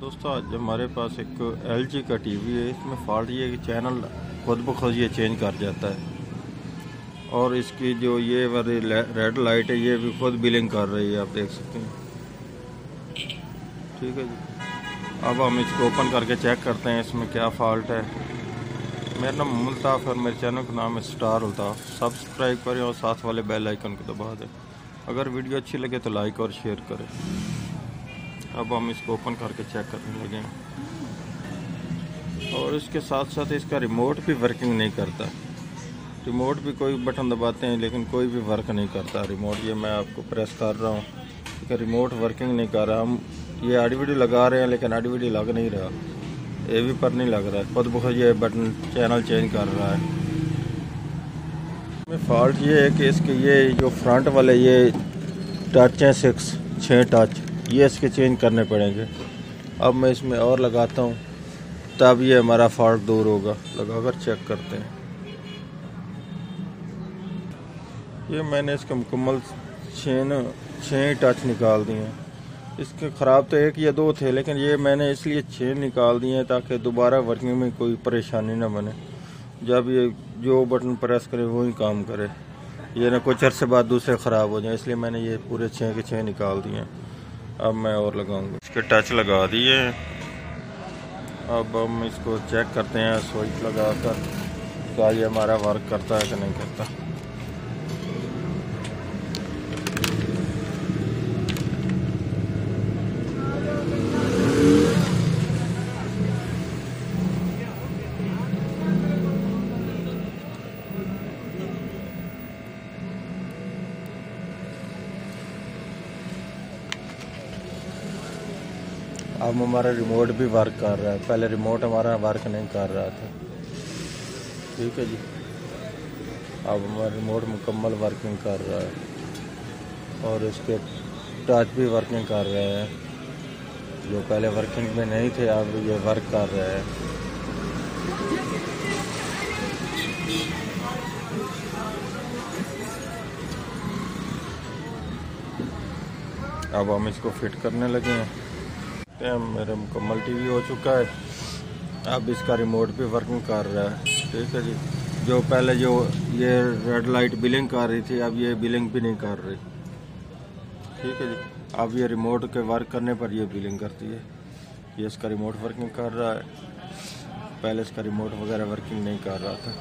दोस्तों आज हमारे पास एक LG का टीवी है। इसमें फॉल्ट ये है कि चैनल खुद ब खुद ये चेंज कर जाता है और इसकी जो ये वाली रेड लाइट है ये भी खुद बिलिंग कर रही है, आप देख सकते हैं। ठीक है जी, अब हम इसको ओपन करके चेक करते हैं इसमें क्या फॉल्ट है। मेरा नाम अल्ताफ़ और मेरे चैनल का नाम है स्टार अल्ताफ़। सब्सक्राइब करें और साथ वाले बेल आइकन को दबा दें। अगर वीडियो अच्छी लगे तो लाइक और शेयर करें। अब हम इसको ओपन करके चेक करने लगे और इसके साथ साथ इसका रिमोट भी वर्किंग नहीं करता। रिमोट भी कोई बटन दबाते हैं लेकिन कोई भी वर्क नहीं करता रिमोट। ये मैं आपको प्रेस कर रहा हूँ कि रिमोट वर्किंग नहीं कर रहा। हम ये आईडीवीडी लगा रहे हैं लेकिन आईडीवीडी लग नहीं रहा, एवी पर नहीं लग रहा है, खुद ब खुद ये बटन चैनल चेंज कर रहा है। इसमें फॉल्ट ये है कि इसके ये जो फ्रंट वाले ये टच हैं 6 टच, ये इसके चेंज करने पड़ेंगे। अब मैं इसमें और लगाता हूँ तब ये हमारा फॉल्ट दूर होगा। लगाकर चेक करते हैं। ये मैंने इसके मुकम्मल 6 टच निकाल दिए हैं। इसके ख़राब तो 1 या 2 थे लेकिन ये मैंने इसलिए 6 निकाल दिए हैं ताकि दोबारा वर्किंग में कोई परेशानी ना बने। जब ये जो बटन प्रेस करे वही काम करे, ये ना कुछ अर्से बाद दूसरे ख़राब हो जाए, इसलिए मैंने ये पूरे 6 के 6 निकाल दिए हैं। अब मैं और लगाऊंगा। इसके टच लगा दिए हैं। अब हम इसको चेक करते हैं स्विच लगाकर क्या ये हमारा वर्क करता है कि नहीं करता। अब हमारा रिमोट भी वर्क कर रहा है, पहले रिमोट हमारा वर्क नहीं कर रहा था। ठीक है जी, अब हमारा रिमोट मुकम्मल वर्किंग कर रहा है और इसके टच भी वर्किंग कर रहे हैं। जो पहले वर्किंग में नहीं थे अब ये वर्क कर रहे हैं। अब हम इसको फिट करने लगे हैं। मेरा मुकम्मल टीवी हो चुका है। अब इसका रिमोट भी वर्किंग कर रहा है। ठीक है जी, जो पहले जो ये रेड लाइट बिलिंग कर रही थी अब ये बिलिंग भी नहीं कर रही। ठीक है जी, अब ये रिमोट के वर्क करने पर ये बिलिंग करती है। ये इसका रिमोट वर्किंग कर रहा है, पहले इसका रिमोट वगैरह वर्किंग नहीं कर रहा था।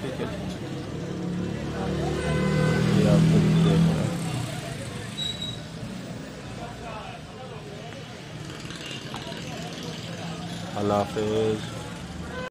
ठीक है, ये आपको देख रहा है। अल्लाह हाफ़िज़।